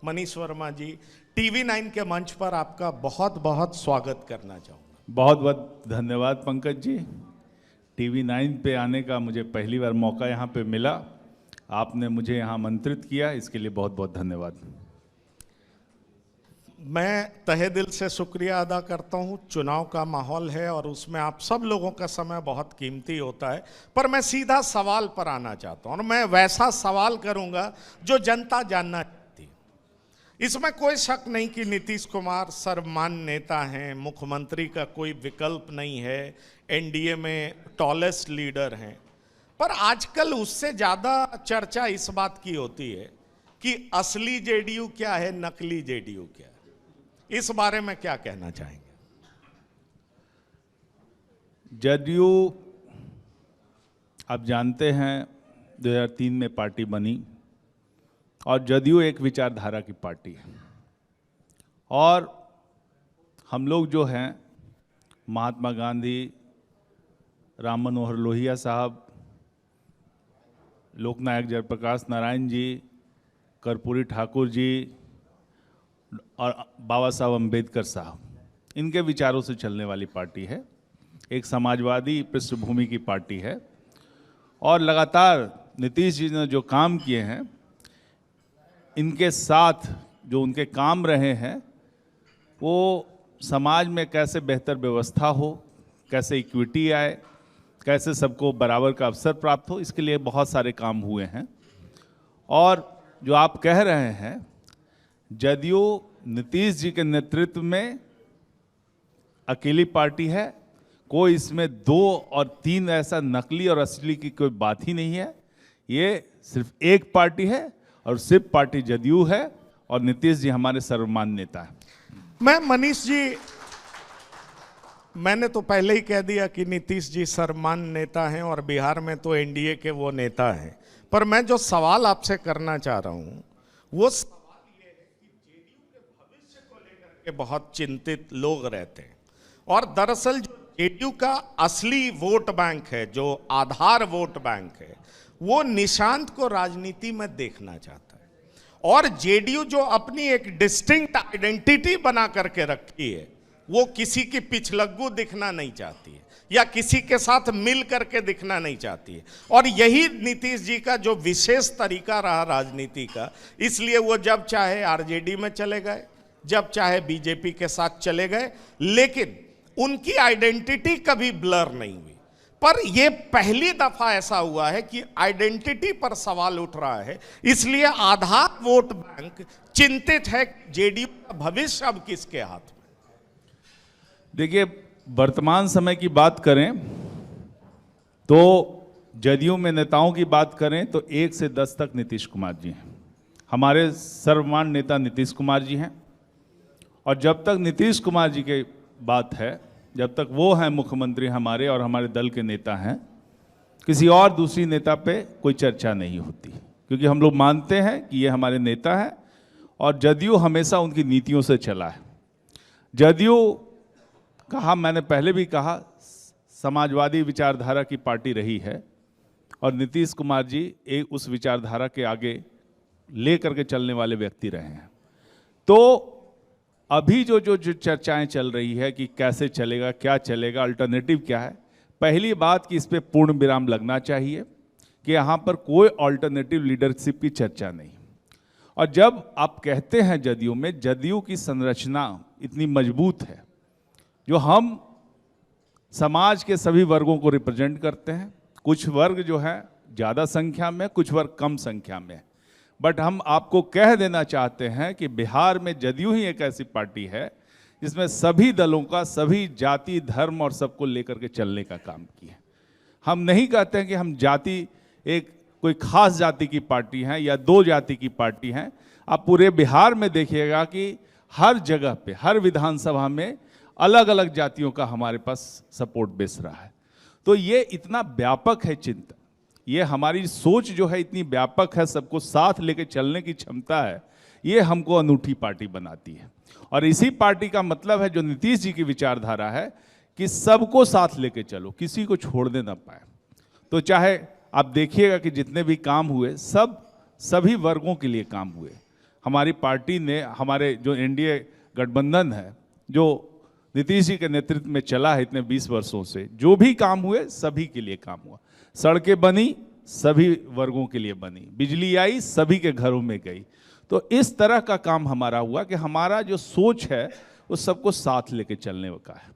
मनीष वर्मा जी, TV 9 के मंच पर आपका बहुत बहुत स्वागत करना चाहूँगा। बहुत बहुत धन्यवाद पंकज जी। टीवी 9 पे आने का मुझे पहली बार मौका यहाँ पे मिला। आपने मुझे यहाँ आमंत्रित किया, इसके लिए बहुत बहुत धन्यवाद। मैं तहे दिल से शुक्रिया अदा करता हूँ। चुनाव का माहौल है और उसमें आप सब लोगों का समय बहुत कीमती होता है, पर मैं सीधा सवाल पर आना चाहता हूँ और मैं वैसा सवाल करूँगा जो जनता जानना चाहती है। इसमें कोई शक नहीं कि नीतीश कुमार सर्वमान्य नेता हैं, मुख्यमंत्री का कोई विकल्प नहीं है, एनडीए में टॉलेस्ट लीडर हैं, पर आजकल उससे ज़्यादा चर्चा इस बात की होती है कि असली जेडीयू क्या है, नकली जेडीयू क्या है। इस बारे में क्या कहना चाहेंगे? जदयू आप जानते हैं 2003 में पार्टी बनी और जदयू एक विचारधारा की पार्टी है और हम लोग जो हैं महात्मा गांधी, राम मनोहर लोहिया साहब, लोकनायक जयप्रकाश नारायण जी, कर्पूरी ठाकुर जी और बाबा साहब अम्बेडकर साहब, इनके विचारों से चलने वाली पार्टी है। एक समाजवादी पृष्ठभूमि की पार्टी है और लगातार नीतीश जी ने जो काम किए हैं, इनके साथ जो उनके काम रहे हैं, वो समाज में कैसे बेहतर व्यवस्था हो, कैसे इक्विटी आए, कैसे सबको बराबर का अवसर प्राप्त हो, इसके लिए बहुत सारे काम हुए हैं। और जो आप कह रहे हैं, जदयू नीतीश जी के नेतृत्व में अकेली पार्टी है, कोई इसमें 2 और 3 ऐसा नकली और असली की कोई बात ही नहीं है। ये सिर्फ एक पार्टी है और सिर्फ पार्टी जदयू है और नीतीश जी हमारे सर्वमान्य नेता हैं। मैं मनीष जी, मैंने तो पहले ही कह दिया कि नीतीश जी सर्वमान्य नेता हैं और बिहार में तो एनडीए के वो नेता हैं, पर मैं जो सवाल आपसे करना चाह रहा हूं वो सवाल ये है कि जेडीयू के भविष्य को लेकर के बहुत चिंतित लोग रहते हैं और दरअसल जो जेडीयू का असली वोट बैंक है, जो आधार वोट बैंक है, वो निशांत को राजनीति में देखना चाहता है और जेडीयू जो अपनी एक डिस्टिंक्ट आइडेंटिटी बना करके रखी है, वो किसी की पिछलग्गू दिखना नहीं चाहती है या किसी के साथ मिल करके दिखना नहीं चाहती है। और यही नीतीश जी का जो विशेष तरीका रहा राजनीति का, इसलिए वो जब चाहे आरजेडी में चले गए, जब चाहे बीजेपी के साथ चले गए, लेकिन उनकी आइडेंटिटी कभी ब्लर नहीं हुई। पर यह पहली दफा ऐसा हुआ है कि आइडेंटिटी पर सवाल उठ रहा है, इसलिए आधार वोट बैंक चिंतित है जेडीयू का भविष्य अब किसके हाथ में। देखिए, वर्तमान समय की बात करें तो जदयू में नेताओं की बात करें तो 1 से 10 तक नीतीश कुमार जी हैं। हमारे सर्वमान्य नेता नीतीश कुमार जी हैं और जब तक नीतीश कुमार जी की बात है, जब तक वो हैं मुख्यमंत्री हमारे और हमारे दल के नेता हैं, किसी और दूसरी नेता पे कोई चर्चा नहीं होती, क्योंकि हम लोग मानते हैं कि ये हमारे नेता हैं और जदयू हमेशा उनकी नीतियों से चला है। जदयू कहा, मैंने पहले भी कहा, समाजवादी विचारधारा की पार्टी रही है और नीतीश कुमार जी एक उस विचारधारा के आगे ले करके चलने वाले व्यक्ति रहे हैं। तो अभी जो चर्चाएं चल रही है कि कैसे चलेगा, क्या चलेगा, अल्टरनेटिव क्या है, पहली बात कि इस पे पूर्ण विराम लगना चाहिए कि यहाँ पर कोई अल्टरनेटिव लीडरशिप की चर्चा नहीं। और जब आप कहते हैं जदयू में, जदयू की संरचना इतनी मजबूत है, जो हम समाज के सभी वर्गों को रिप्रेजेंट करते हैं, कुछ वर्ग जो है ज़्यादा संख्या में, कुछ वर्ग कम संख्या में, बट हम आपको कह देना चाहते हैं कि बिहार में जदयू ही एक ऐसी पार्टी है जिसमें सभी दलों का, सभी जाति, धर्म और सबको लेकर के चलने का काम किया। हम नहीं कहते हैं कि हम जाति, एक कोई खास जाति की पार्टी है या 2 जाति की पार्टी है। आप पूरे बिहार में देखिएगा कि हर जगह पे, हर विधानसभा में अलग अलग जातियों का हमारे पास सपोर्ट बेस रहा है। तो ये इतना व्यापक है चिंतन, ये हमारी सोच जो है इतनी व्यापक है, सबको साथ लेके चलने की क्षमता है, ये हमको अनूठी पार्टी बनाती है। और इसी पार्टी का मतलब है जो नीतीश जी की विचारधारा है कि सबको साथ लेके चलो, किसी को छोड़ने ना पाए। तो चाहे आप देखिएगा कि जितने भी काम हुए, सब सभी वर्गों के लिए काम हुए। हमारी पार्टी ने, हमारे जो एनडीए गठबंधन है, जो नीतीश जी के नेतृत्व में चला है इतने 20 वर्षों से, जो भी काम हुए सभी के लिए काम हुआ। सड़कें बनी, सभी वर्गों के लिए बनी, बिजली आई, सभी के घरों में गई। तो इस तरह का काम हमारा हुआ कि हमारा जो सोच है वो सबको साथ लेके चलने का है,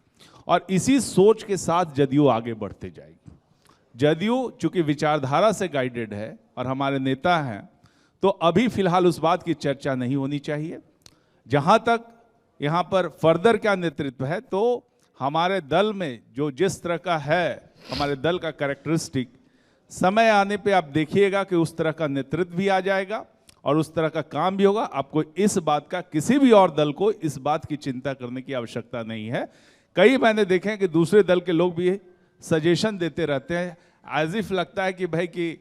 और इसी सोच के साथ जदयू आगे बढ़ते जाएगी। जदयू चूंकि विचारधारा से गाइडेड है और हमारे नेता हैं, तो अभी फिलहाल उस बात की चर्चा नहीं होनी चाहिए। जहां तक यहाँ पर फर्दर क्या नेतृत्व है, तो हमारे दल में जो जिस तरह का है, हमारे दल का कैरेक्टरिस्टिक, समय आने पे आप देखिएगा कि उस तरह का नेतृत्व भी आ जाएगा और उस तरह का काम भी होगा। आपको इस बात का, किसी भी और दल को इस बात की चिंता करने की आवश्यकता नहीं है। कई मैंने देखे हैं कि दूसरे दल के लोग भी सजेशन देते रहते हैं, एज इफ लगता है कि भाई कि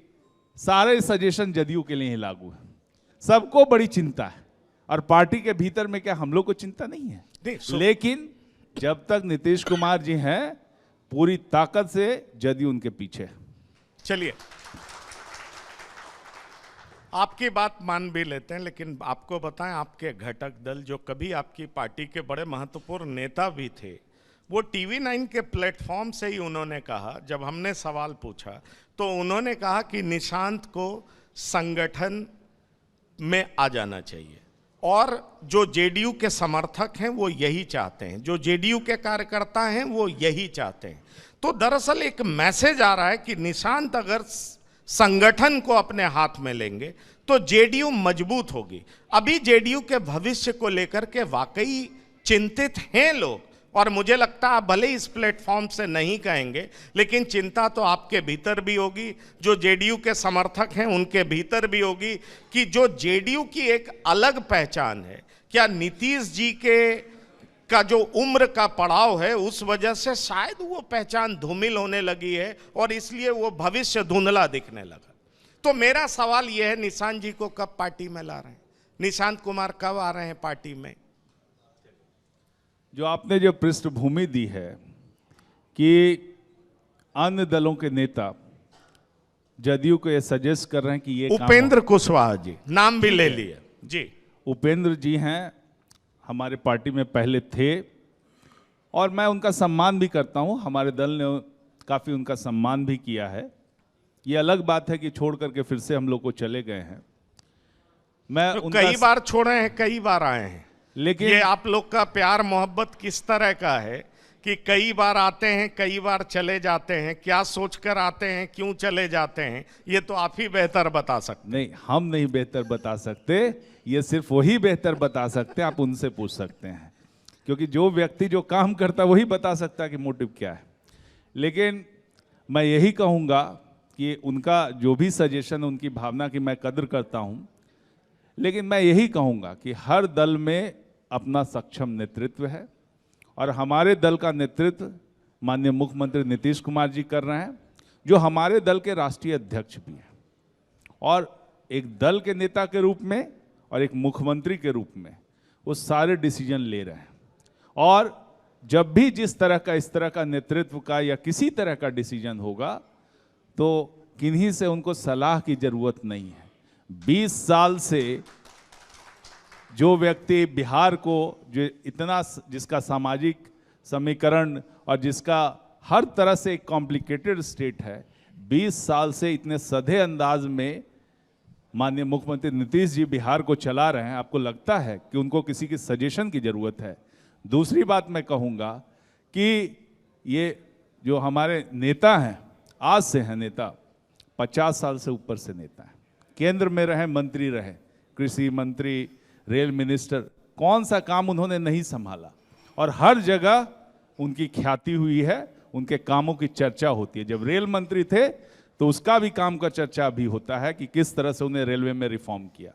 सारे सजेशन जदयू के लिए ही लागू है, सबको बड़ी चिंता है। और पार्टी के भीतर में क्या हम लोग को चिंता नहीं है? लेकिन जब तक नीतीश कुमार जी हैं, पूरी ताकत से जदयू उनके पीछे है। चलिए, आपकी बात मान भी लेते हैं, लेकिन आपको बताएं, आपके घटक दल जो कभी आपकी पार्टी के बड़े महत्वपूर्ण नेता भी थे, वो TV9 के प्लेटफॉर्म से ही उन्होंने कहा, जब हमने सवाल पूछा तो उन्होंने कहा कि निशांत को संगठन में आ जाना चाहिए, और जो जेडीयू के समर्थक हैं वो यही चाहते हैं, जो जेडीयू के कार्यकर्ता हैं वो यही चाहते हैं। तो दरअसल एक मैसेज आ रहा है कि निशांत अगर संगठन को अपने हाथ में लेंगे तो जेडीयू मजबूत होगी। अभी जेडीयू के भविष्य को लेकर के वाकई चिंतित हैं लोग, और मुझे लगता है आप भले इस प्लेटफॉर्म से नहीं कहेंगे, लेकिन चिंता तो आपके भीतर भी होगी, जो जेडीयू के समर्थक हैं उनके भीतर भी होगी, कि जो जेडीयू की एक अलग पहचान है, क्या नीतीश जी का जो उम्र का पड़ाव है उस वजह से शायद वो पहचान धूमिल होने लगी है और इसलिए वो भविष्य धुंधला दिखने लगा। तो मेरा सवाल ये है, निशांत जी को कब पार्टी में ला रहे हैं? निशांत कुमार कब आ रहे हैं पार्टी में? जो आपने जो पृष्ठभूमि दी है कि अन्य दलों के नेता जदयू को ये सजेस्ट कर रहे हैं कि ये उपेंद्र कुशवाहा जी, नाम भी ले लिए जी। उपेंद्र जी हैं, हमारे पार्टी में पहले थे और मैं उनका सम्मान भी करता हूं, हमारे दल ने काफ़ी उनका सम्मान भी किया है। ये अलग बात है कि छोड़ करके फिर से हम लोग को चले गए हैं। मैं तो कई बार छोड़े हैं, कई बार आए हैं, लेकिन ये आप लोग का प्यार मोहब्बत किस तरह का है कि कई बार आते हैं, कई बार चले जाते हैं? क्या सोचकर आते हैं, क्यों चले जाते हैं, ये तो आप ही बेहतर बता सकते। नहीं, हम नहीं बेहतर बता सकते, ये सिर्फ वही बेहतर बता सकते हैं, आप उनसे पूछ सकते हैं, क्योंकि जो व्यक्ति जो काम करता है वही बता सकता है कि मोटिव क्या है। लेकिन मैं यही कहूँगा कि उनका जो भी सजेशन, उनकी भावना की मैं कदर करता हूँ, लेकिन मैं यही कहूँगा कि हर दल में अपना सक्षम नेतृत्व है और हमारे दल का नेतृत्व माननीय मुख्यमंत्री नीतीश कुमार जी कर रहे हैं, जो हमारे दल के राष्ट्रीय अध्यक्ष भी हैं, और एक दल के नेता के रूप में और एक मुख्यमंत्री के रूप में वो सारे डिसीजन ले रहे हैं। और जब भी जिस तरह का, इस तरह का नेतृत्व का या किसी तरह का डिसीजन होगा तो किन्हीं से उनको सलाह की जरूरत नहीं है। 20 साल से जो व्यक्ति बिहार को, जो इतना, जिसका सामाजिक समीकरण और जिसका हर तरह से एक कॉम्प्लिकेटेड स्टेट है, 20 साल से इतने सधे अंदाज में माननीय मुख्यमंत्री नीतीश जी बिहार को चला रहे हैं, आपको लगता है कि उनको किसी की सजेशन की जरूरत है? दूसरी बात मैं कहूँगा कि ये जो हमारे नेता हैं, आज से हैं नेता, 50 साल से ऊपर से नेता हैं, केंद्र में रहे, मंत्री रहे, कृषि मंत्री, रेल मिनिस्टर, कौन सा काम उन्होंने नहीं संभाला, और हर जगह उनकी ख्याति हुई है, उनके कामों की चर्चा होती है। जब रेल मंत्री थे तो उसका भी काम का चर्चा भी होता है कि किस तरह से उन्हें रेलवे में रिफॉर्म किया।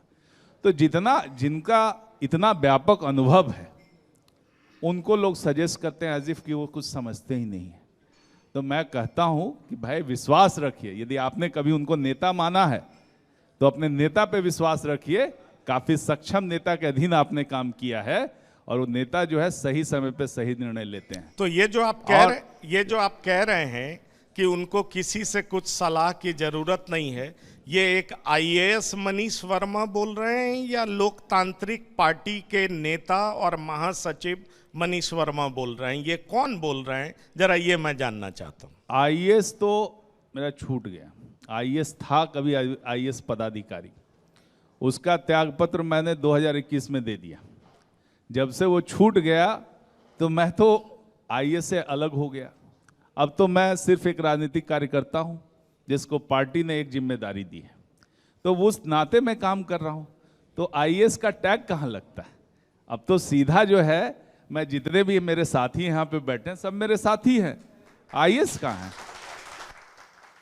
तो जिनका इतना व्यापक अनुभव है उनको लोग सजेस्ट करते हैं एज इफ कि वो कुछ समझते ही नहीं है। तो मैं कहता हूं कि भाई विश्वास रखिए, यदि आपने कभी उनको नेता माना है तो अपने नेता पे विश्वास रखिए। काफी सक्षम नेता के अधीन आपने काम किया है और वो नेता जो है सही समय पे सही निर्णय लेते हैं। तो ये जो आप कह रहे हैं कि उनको किसी से कुछ सलाह की जरूरत नहीं है, ये एक आईएएस मनीष वर्मा बोल रहे हैं या लोकतांत्रिक पार्टी के नेता और महासचिव मनीष वर्मा बोल रहे हैं? ये कौन बोल रहे हैं, जरा ये मैं जानना चाहता हूँ। आईएएस तो मेरा छूट गया। आईएएस था कभी आईएएस पदाधिकारी, उसका त्यागपत्र मैंने 2021 में दे दिया। जब से वो छूट गया तो मैं तो आईएएस से अलग हो गया। अब तो मैं सिर्फ एक राजनीतिक कार्यकर्ता हूँ जिसको पार्टी ने एक जिम्मेदारी दी है, तो उस नाते मैं काम कर रहा हूँ। तो आईएएस का टैग कहाँ लगता है? अब तो सीधा जो है, मैं जितने भी मेरे साथी यहाँ पे बैठे हैं सब मेरे साथी हैं। आईएएस कहाँ है?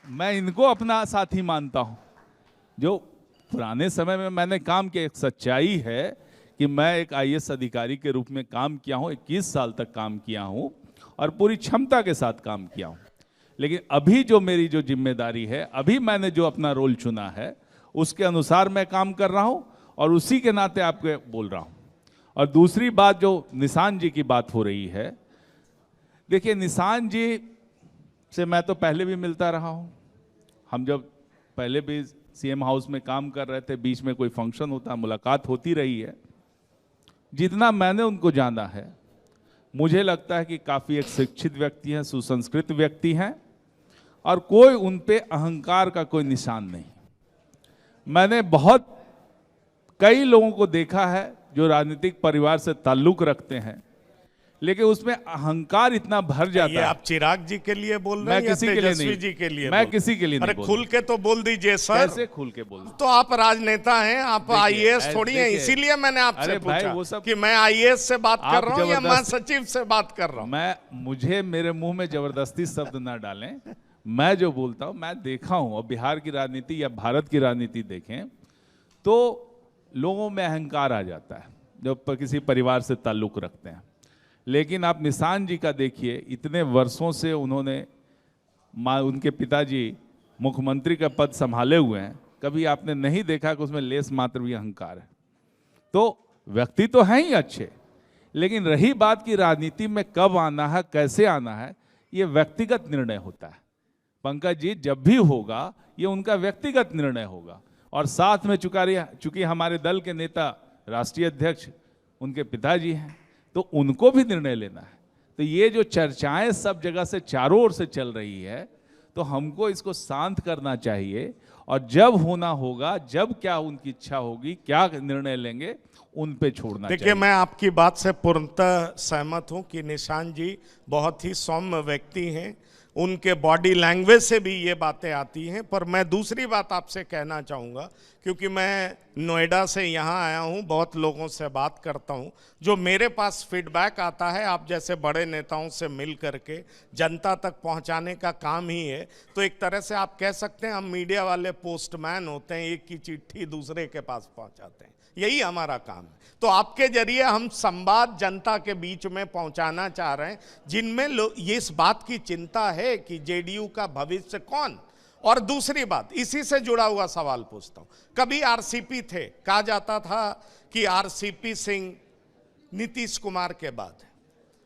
मैं इनको अपना साथी मानता हूँ। जो पुराने समय में मैंने काम किया, एक सच्चाई है कि मैं एक आईएएस अधिकारी के रूप में काम किया हूँ, 21 साल तक काम किया हूँ और पूरी क्षमता के साथ काम किया हूँ। लेकिन अभी जो मेरी जो जिम्मेदारी है, अभी मैंने जो अपना रोल चुना है, उसके अनुसार मैं काम कर रहा हूँ और उसी के नाते आपको बोल रहा हूँ। और दूसरी बात, जो निशान जी की बात हो रही है, देखिए निशान जी से मैं तो पहले भी मिलता रहा हूँ। हम जब पहले भी सीएम हाउस में काम कर रहे थे, बीच में कोई फंक्शन होता, मुलाकात होती रही है। जितना मैंने उनको जाना है, मुझे लगता है कि काफ़ी एक शिक्षित व्यक्ति हैं, सुसंस्कृत व्यक्ति हैं और कोई उन पे अहंकार का कोई निशान नहीं। मैंने बहुत कई लोगों को देखा है जो राजनीतिक परिवार से ताल्लुक रखते हैं, लेकिन उसमें अहंकार इतना भर जाता है। ये आप चिराग जी के लिए बोल रहे हैं या तेजस्वी जी के लिए? मैं किसी के लिए नहीं। अरे खुल के तो बोल दीजिए सर। कैसे खुल के बोल? तो आप राजनेता हैं, आप आईएएस थोड़ी हैं, इसीलिए मैंने आपसे पूछा कि मैं आईएएस से बात कर रहा हूं या महासचिव से बात कर रहा हूं। मुझे मेरे मुंह में जबरदस्ती शब्द ना डालें। मैं जो बोलता हूं, मैं देखा हूं। और बिहार की राजनीति या भारत की राजनीति देखें तो लोगों में अहंकार आ जाता है जब किसी परिवार से ताल्लुक रखते हैं। लेकिन आप निशान जी का देखिए, इतने वर्षों से उन्होंने उनके पिताजी मुख्यमंत्री का पद संभाले हुए हैं, कभी आपने नहीं देखा कि उसमें लेस मात्र भी अहंकार है। तो व्यक्ति तो हैं ही अच्छे, लेकिन रही बात की राजनीति में कब आना है, कैसे आना है, ये व्यक्तिगत निर्णय होता है। पंकज जी, जब भी होगा ये उनका व्यक्तिगत निर्णय होगा। और साथ में चूंकि हमारे दल के नेता राष्ट्रीय अध्यक्ष उनके पिताजी हैं, तो उनको भी निर्णय लेना है। तो ये जो चर्चाएं सब जगह से चारों ओर से चल रही है, तो हमको इसको शांत करना चाहिए और जब होना होगा, जब क्या उनकी इच्छा होगी, क्या निर्णय लेंगे, उन पे छोड़ना चाहिए। देखिए, मैं आपकी बात से पूर्णतः सहमत हूं कि निशान जी बहुत ही सौम्य व्यक्ति हैं, उनके बॉडी लैंग्वेज से भी ये बातें आती हैं। पर मैं दूसरी बात आपसे कहना चाहूँगा, क्योंकि मैं नोएडा से यहाँ आया हूँ, बहुत लोगों से बात करता हूँ, जो मेरे पास फीडबैक आता है आप जैसे बड़े नेताओं से मिल करके जनता तक पहुँचाने का काम ही है। तो एक तरह से आप कह सकते हैं हम मीडिया वाले पोस्टमैन होते हैं, एक की चिट्ठी दूसरे के पास पहुँचाते हैं, यही हमारा काम है। तो आपके जरिए हम संवाद जनता के बीच में पहुंचाना चाह रहे हैं, जिनमें ये इस बात की चिंता है कि जेडीयू का भविष्य कौन। और दूसरी बात, इसी से जुड़ा हुआ सवाल पूछता हूं, कभी आरसीपी थे, कहा जाता था कि आरसीपी सिंह नीतीश कुमार के बाद है,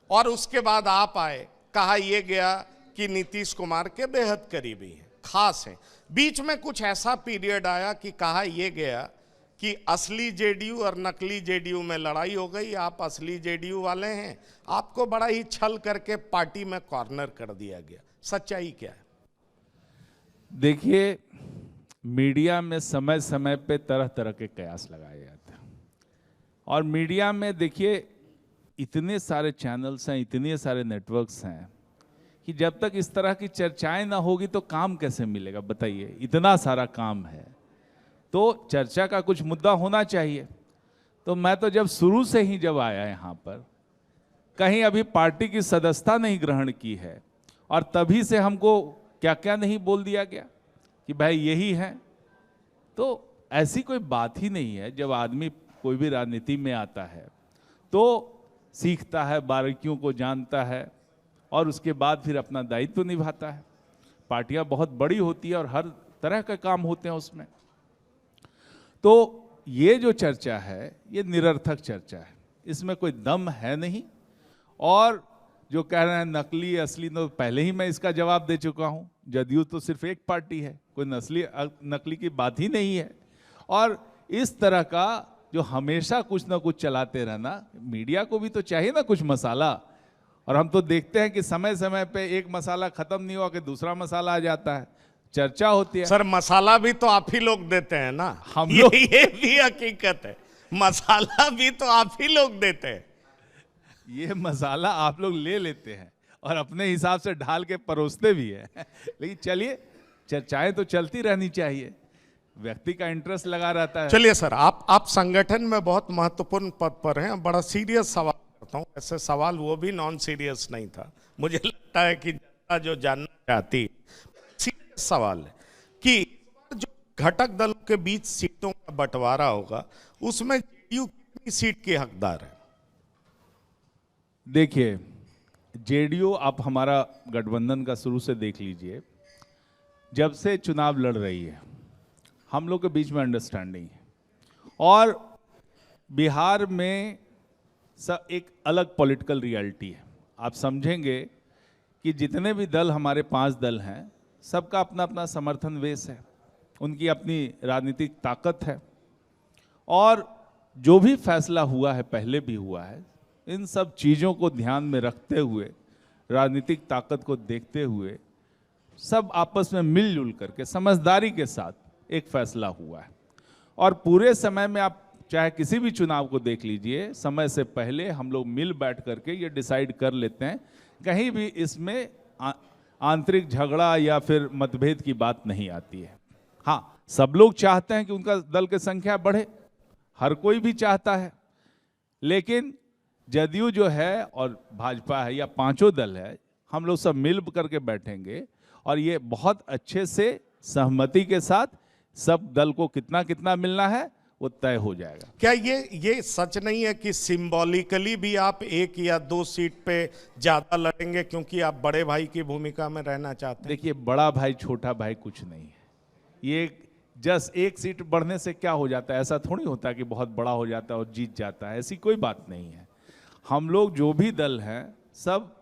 और उसके बाद आप आए, कहा यह गया कि नीतीश कुमार के बेहद करीबी हैं, खास हैं। बीच में कुछ ऐसा पीरियड आया कि कहा यह गया कि असली जेडीयू और नकली जेडीयू में लड़ाई हो गई, आप असली जेडीयू वाले हैं, आपको बड़ा ही छल करके पार्टी में कॉर्नर कर दिया गया। सच्चाई क्या है? देखिए, मीडिया में समय समय पे तरह तरह के कयास लगाए जाते हैं, और मीडिया में देखिए इतने सारे चैनल्स हैं, इतने सारे नेटवर्क्स हैं कि जब तक इस तरह की चर्चाएं ना होगी तो काम कैसे मिलेगा, बताइए। इतना सारा काम है तो चर्चा का कुछ मुद्दा होना चाहिए। तो मैं तो जब शुरू से ही जब आया यहाँ पर, कहीं अभी पार्टी की सदस्यता नहीं ग्रहण की है, और तभी से हमको क्या क्या नहीं बोल दिया गया कि भाई यही है। तो ऐसी कोई बात ही नहीं है। जब आदमी कोई भी राजनीति में आता है तो सीखता है, बारीकियों को जानता है और उसके बाद फिर अपना दायित्व निभाता है। पार्टियां बहुत बड़ी होती है और हर तरह के काम होते हैं उसमें। तो ये जो चर्चा है ये निरर्थक चर्चा है, इसमें कोई दम है नहीं। और जो कह रहे हैं नकली असली, तो पहले ही मैं इसका जवाब दे चुका हूं। जदयू तो सिर्फ एक पार्टी है, कोई नस्ली नकली की बात ही नहीं है। और इस तरह का जो हमेशा कुछ ना कुछ चलाते रहना, मीडिया को भी तो चाहिए ना कुछ मसाला। और हम तो देखते हैं कि समय समय पे एक मसाला खत्म नहीं हुआ कि दूसरा मसाला आ जाता है, चर्चा होती है। सर मसाला भी तो आप ही लोग देते हैं ना, हम लोग, ये भी हकीकत है, मसाला भी तो आप ही लोग देते हैं। ये मसाला आप लोग ले लेते हैं और अपने हिसाब से ढाल के परोसते भी है। लेकिन चलिए, चर्चाएं तो चलती रहनी चाहिए, व्यक्ति का इंटरेस्ट लगा रहता है। चलिए सर, आप संगठन में बहुत महत्वपूर्ण पद पर हैं। बड़ा सीरियस सवाल करता हूं, ऐसे सवाल वो भी नॉन सीरियस नहीं था। मुझे लगता है कि जनता जो जानना चाहती, सीरियस सवाल है कि जो घटक दलों के बीच सीटों का बंटवारा होगा, उसमें जेडीयू कितनी सीट की हकदार है? देखिए, जेडीयू आप हमारा गठबंधन का शुरू से देख लीजिए, जब से चुनाव लड़ रही है हम लोग के बीच में अंडरस्टैंडिंग है। और बिहार में एक अलग पॉलिटिकल रियलिटी है। आप समझेंगे कि जितने भी दल, हमारे 5 दल हैं, सबका अपना अपना समर्थन बेस है, उनकी अपनी राजनीतिक ताकत है। और जो भी फैसला हुआ है, पहले भी हुआ है, इन सब चीज़ों को ध्यान में रखते हुए, राजनीतिक ताकत को देखते हुए, सब आपस में मिलजुल करके समझदारी के साथ एक फैसला हुआ है। और पूरे समय में आप चाहे किसी भी चुनाव को देख लीजिए, समय से पहले हम लोग मिल बैठ करके ये डिसाइड कर लेते हैं, कहीं भी इसमें आंतरिक झगड़ा या फिर मतभेद की बात नहीं आती है। हाँ, सब लोग चाहते हैं कि उनका दल की संख्या बढ़े, हर कोई भी चाहता है, लेकिन जदयू जो है और भाजपा है या 5 दल है, हम लोग सब मिल करके बैठेंगे और ये बहुत अच्छे से सहमति के साथ सब दल को कितना कितना मिलना है वो तय हो जाएगा। क्या ये सच नहीं है कि सिंबॉलिकली भी आप 1 या 2 सीट पे ज्यादा लड़ेंगे क्योंकि आप बड़े भाई की भूमिका में रहना चाहते हैं? देखिए, बड़ा भाई छोटा भाई कुछ नहीं है, ये जस्ट 1 सीट बढ़ने से क्या हो जाता है, ऐसा थोड़ी होता है कि बहुत बड़ा हो जाता है और जीत जाता है, ऐसी कोई बात नहीं है। हम लोग जो भी दल हैं, सब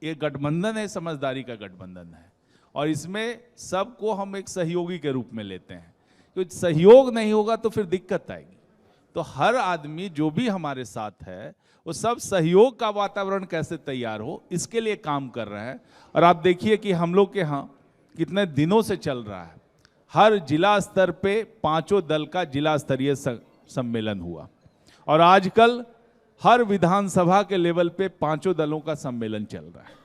ये गठबंधन है, समझदारी का गठबंधन है, और इसमें सबको हम एक सहयोगी के रूप में लेते हैं। तो सहयोग नहीं होगा तो फिर दिक्कत आएगी। तो हर आदमी जो भी हमारे साथ है, वो सब सहयोग का वातावरण कैसे तैयार हो, इसके लिए काम कर रहे हैं। और आप देखिए कि हम लोग के यहाँ कितने दिनों से चल रहा है, हर जिला स्तर पे 5 दल का जिला स्तरीय सम्मेलन हुआ, और आजकल हर विधानसभा के लेवल पे 5 दलों का सम्मेलन चल रहा है,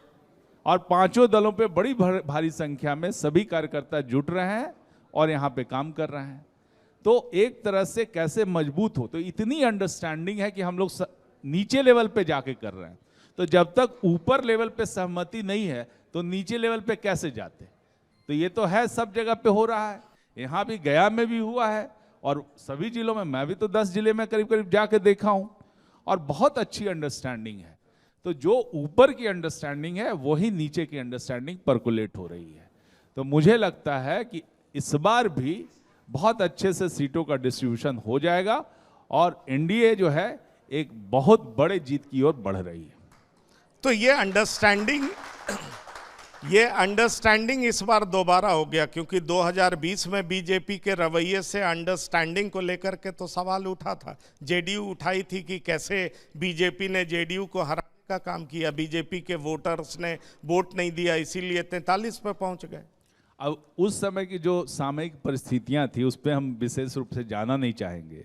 और 5 दलों पे बड़ी भारी संख्या में सभी कार्यकर्ता जुट रहे हैं और यहाँ पे काम कर रहे हैं। तो एक तरह से कैसे मजबूत हो, तो इतनी अंडरस्टैंडिंग है कि हम लोग नीचे लेवल पे जाके कर रहे हैं। तो जब तक ऊपर लेवल पे सहमति नहीं है तो नीचे लेवल पे कैसे जाते? तो ये तो है, सब जगह पे हो रहा है, यहाँ भी गया में भी हुआ है, और सभी जिलों में, मैं भी तो 10 जिले में करीब करीब जाके देखा हूँ, और बहुत अच्छी अंडरस्टैंडिंग है। तो जो ऊपर की अंडरस्टैंडिंग है वही नीचे की अंडरस्टैंडिंग परकुलेट हो रही है। तो मुझे लगता है कि इस बार भी बहुत अच्छे से सीटों का डिस्ट्रीब्यूशन हो जाएगा, और एनडीए जो है एक बहुत बड़े जीत की ओर बढ़ रही है। तो ये अंडरस्टैंडिंग इस बार दोबारा हो गया, क्योंकि 2020 में बीजेपी के रवैये से अंडरस्टैंडिंग को लेकर के तो सवाल उठा था, जेडीयू उठाई थी कि कैसे बीजेपी ने जेडीयू को हराने का काम किया, बीजेपी के वोटर्स ने वोट नहीं दिया, इसीलिए 43 पे पहुंच गए। अब उस समय की जो सामयिक परिस्थितियां थी उस पर हम विशेष रूप से जाना नहीं चाहेंगे,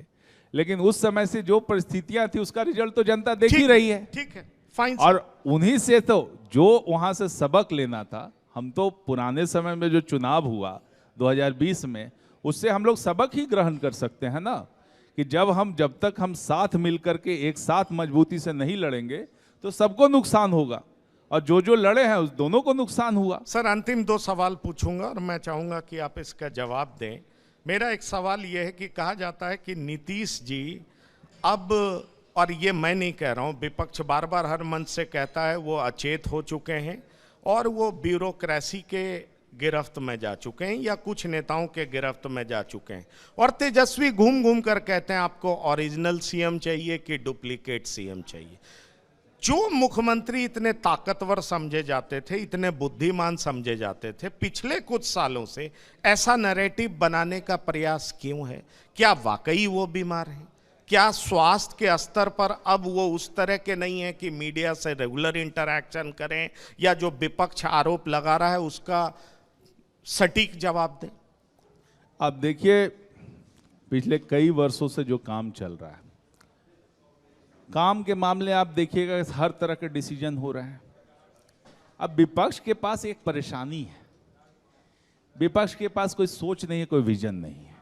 लेकिन उस समय से जो परिस्थितियां थी उसका रिजल्ट तो जनता देख ही रही है। ठीक है, फाइन। और उन्हीं से तो जो वहां से सबक लेना था, हम तो पुराने समय में जो चुनाव हुआ 2020 में, उससे हम लोग सबक ही ग्रहण कर सकते हैं ना, कि जब तक हम साथ मिलकर के एक साथ मजबूती से नहीं लड़ेंगे तो सबको नुकसान होगा, और जो लड़े हैं उस दोनों को नुकसान हुआ। सर, अंतिम 2 सवाल पूछूंगा और मैं चाहूंगा कि आप इसका जवाब दें। मेरा एक सवाल यह है कि कहा जाता है कि नीतीश जी अब, और ये मैं नहीं कह रहा हूं, विपक्ष बार बार हर मंच से कहता है, वो अचेत हो चुके हैं और वो ब्यूरोक्रेसी के गिरफ्त में जा चुके हैं या कुछ नेताओं के गिरफ्त में जा चुके हैं। और तेजस्वी घूम घूम कर कहते हैं आपको ओरिजिनल सीएम चाहिए कि डुप्लीकेट सीएम चाहिए। जो मुख्यमंत्री इतने ताकतवर समझे जाते थे, इतने बुद्धिमान समझे जाते थे, पिछले कुछ सालों से ऐसा नैरेटिव बनाने का प्रयास क्यों है? क्या वाकई वो बीमार हैं? क्या स्वास्थ्य के स्तर पर अब वो उस तरह के नहीं है कि मीडिया से रेगुलर इंटरैक्शन करें, या जो विपक्ष आरोप लगा रहा है उसका सटीक जवाब दें? अब देखिए, पिछले कई वर्षों से जो काम चल रहा है, काम के मामले आप देखिएगा हर तरह के डिसीजन हो रहे हैं। अब विपक्ष के पास एक परेशानी है, विपक्ष के पास कोई सोच नहीं है, कोई विजन नहीं है।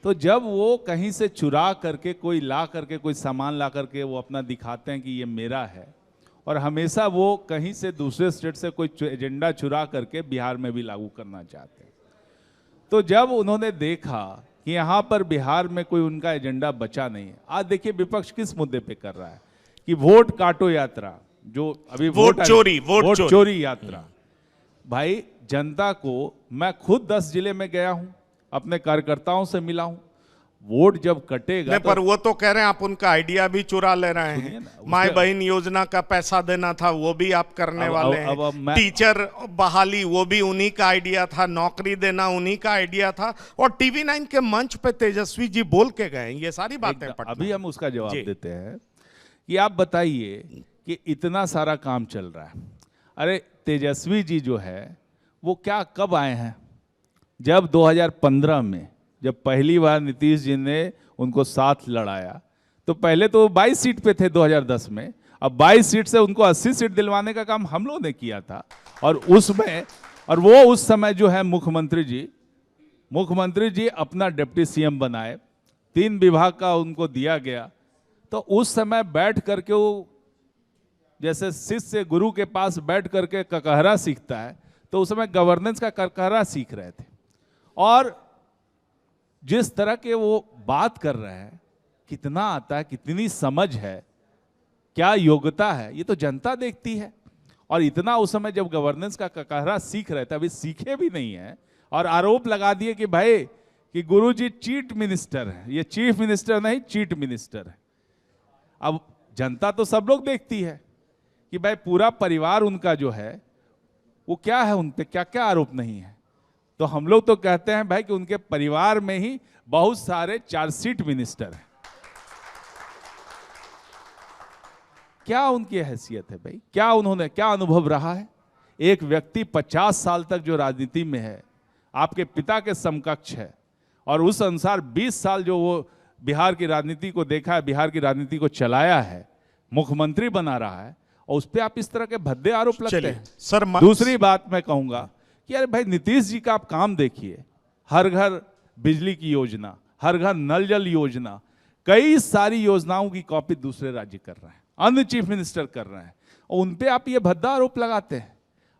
तो जब वो कहीं से चुरा करके कोई ला करके कोई सामान ला करके वो अपना दिखाते हैं कि ये मेरा है, और हमेशा वो कहीं से दूसरे स्टेट से कोई एजेंडा चुरा करके बिहार में भी लागू करना चाहते हैं। तो जब उन्होंने देखा कि यहाँ पर बिहार में कोई उनका एजेंडा बचा नहीं है, आज देखिए विपक्ष किस मुद्दे पे कर रहा है कि वोट काटो यात्रा, जो अभी वोट चोरी यात्रा। भाई, जनता को, मैं खुद 10 जिले में गया हूं, अपने कार्यकर्ताओं से मिला हूं। वोट जब कटेगा पर वो तो कह रहे हैं आप उनका आइडिया भी चुरा ले रहे हैं। माई बहन योजना का पैसा देना था, वो भी आप करने वाले हैं। टीचर बहाली, वो भी उन्हीं का आइडिया था। नौकरी देना उन्हीं का आइडिया था। और टीवी 9 के मंच पे तेजस्वी जी बोल के गए, ये सारी बातें अभी हम उसका जवाब देते हैं कि आप बताइए कि इतना सारा काम चल रहा है। अरे तेजस्वी जी जो है वो क्या कब आए हैं? जब 2015 में जब पहली बार नीतीश जी ने उनको साथ लड़ाया, तो पहले तो 22 सीट पे थे 2010 में। अब 22 सीट से उनको 80 सीट दिलवाने का काम हम लोगों ने किया था। और वो उस समय जो है मुख्यमंत्री जी अपना डिप्टी सीएम बनाए, 3 विभाग का उनको दिया गया। तो उस समय बैठ करके वो जैसे शिष्य गुरु के पास बैठ करके ककहरा सीखता है, तो उस समय गवर्नेंस का ककहरा सीख रहे थे। और जिस तरह के वो बात कर रहे हैं, कितना आता है, कितनी समझ है, क्या योग्यता है, ये तो जनता देखती है। और इतना उस समय जब गवर्नेंस का ककहरा सीख रहे थे, अभी सीखे भी नहीं है, और आरोप लगा दिए कि भाई कि गुरुजी चीट मिनिस्टर है, ये चीफ मिनिस्टर नहीं चीट मिनिस्टर है। अब जनता तो सब लोग देखती है कि भाई पूरा परिवार उनका जो है वो क्या है, उन पे क्या क्या आरोप नहीं है। तो हम लोग तो कहते हैं भाई कि उनके परिवार में ही बहुत सारे चार्जशीट मिनिस्टर हैं। क्या उनकी हैसियत है भाई? क्या उन्होंने, क्या अनुभव रहा है? एक व्यक्ति 50 साल तक जो राजनीति में है, आपके पिता के समकक्ष है, और उस अनुसार 20 साल जो वो बिहार की राजनीति को देखा है, बिहार की राजनीति को चलाया है, मुख्यमंत्री बना रहा है, और उस पर आप इस तरह के भद्दे आरोप लगते हैं। सर, दूसरी बात मैं कहूंगा कि अरे भाई नीतीश जी का आप काम देखिए, हर घर बिजली की योजना, हर घर नल जल योजना, कई सारी योजनाओं की कॉपी दूसरे राज्य कर रहे हैं, अन्य चीफ मिनिस्टर कर रहे हैं, और उन पे आप ये भद्दा आरोप लगाते हैं।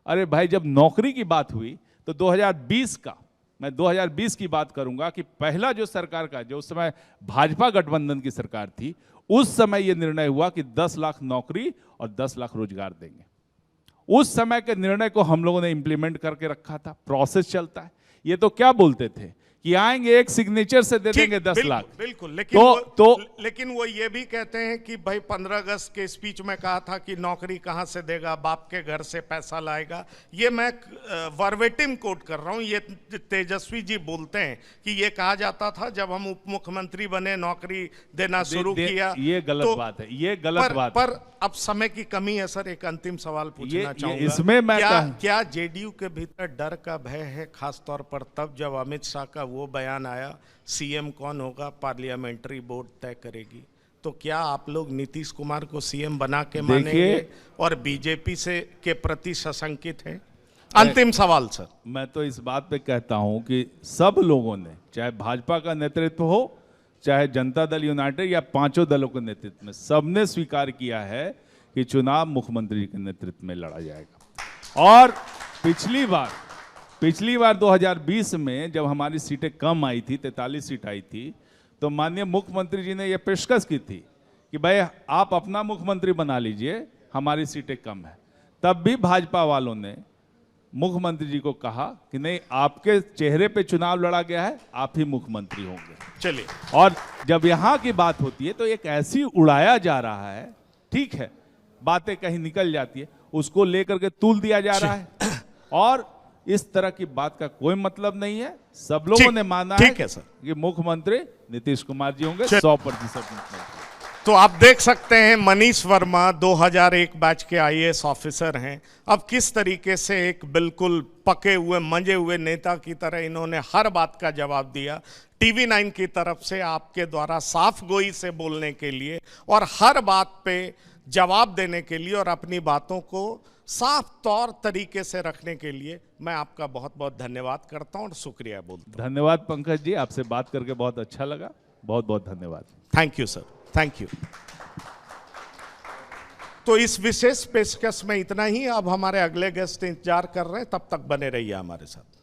अरे भाई, जब नौकरी की बात हुई तो 2020 का, मैं 2020 की बात करूंगा कि पहला जो सरकार का, जो उस समय भाजपा गठबंधन की सरकार थी, उस समय यह निर्णय हुआ कि 10 लाख नौकरी और 10 लाख रोजगार देंगे। उस समय के निर्णय को हम लोगों ने इंप्लीमेंट करके रखा था। प्रोसेस चलता है। ये तो क्या बोलते थे कि आएंगे एक सिग्नेचर से दे देंगे 10 लाख। बिल्कुल, लेकिन वो ये भी कहते हैं कि भाई 15 अगस्त के स्पीच में कहा था कि नौकरी कहां से देगा, बाप के घर से पैसा लाएगा। ये मैं वर्बेटिम कोट कर रहा हूं, ये तेजस्वी जी बोलते हैं कि ये कहा जाता था जब हम उप मुख्यमंत्री बने, नौकरी देना शुरू किया। ये गलत बात है, ये गलत बात है। पर अब समय की कमी है सर, एक अंतिम सवाल पूछना चाहूंगा। इसमें मैं क्या जेडीयू के भीतर डर का भय है, खासतौर पर तब जब अमित शाह का वो बयान आया, सीएम कौन होगा पार्लियामेंट्री बोर्ड तय करेगी? तो क्या आप लोग नीतीश कुमार को सीएम बना के मानेंगे और बीजेपी से के प्रति सशंकित हैं? अंतिम सवाल सर। मैं तो इस बात पे कहता हूं कि सब लोगों ने, चाहे भाजपा का नेतृत्व हो, चाहे जनता दल यूनाइटेड या 5 दलों के नेतृत्व में, सबने स्वीकार किया है कि चुनाव मुख्यमंत्री के नेतृत्व में लड़ा जाएगा। और पिछली बार 2020 में जब हमारी सीटें कम आई थी, 43 सीट आई थी, तो माननीय मुख्यमंत्री जी ने यह पेशकश की थी कि भाई आप अपना मुख्यमंत्री बना लीजिए, हमारी सीटें कम है। तब भी भाजपा वालों ने मुख्यमंत्री जी को कहा कि नहीं, आपके चेहरे पे चुनाव लड़ा गया है, आप ही मुख्यमंत्री होंगे। चलिए, और जब यहां की बात होती है तो एक ऐसी उड़ाया जा रहा है, ठीक है, बातें कहीं निकल जाती है, उसको लेकर के तूल दिया जा रहा है। और इस तरह की बात का कोई मतलब नहीं है। सब लोगों ने माना ठीक है सर कि मुख्यमंत्री नीतीश कुमार जी होंगे 100% मुख्यमंत्री। तो आप देख सकते हैं मनीष वर्मा 2001 बैच के आईएएस ऑफिसर हैं। अब किस तरीके से एक बिल्कुल पके हुए मंजे हुए नेता की तरह इन्होंने हर बात का जवाब दिया। टीवी 9 की तरफ से आपके द्वारा साफ गोई से बोलने के लिए और हर बात पे जवाब देने के लिए और अपनी बातों को साफ तौर तरीके से रखने के लिए मैं आपका बहुत बहुत धन्यवाद करता हूं और शुक्रिया बोलता हूं। धन्यवाद पंकज जी, आपसे बात करके बहुत अच्छा लगा। बहुत बहुत धन्यवाद। Thank you sir, thank you. तो इस विशेष पेशकश में इतना ही। अब हमारे अगले गेस्ट इंतजार कर रहे हैं, तब तक बने रहिए हमारे साथ।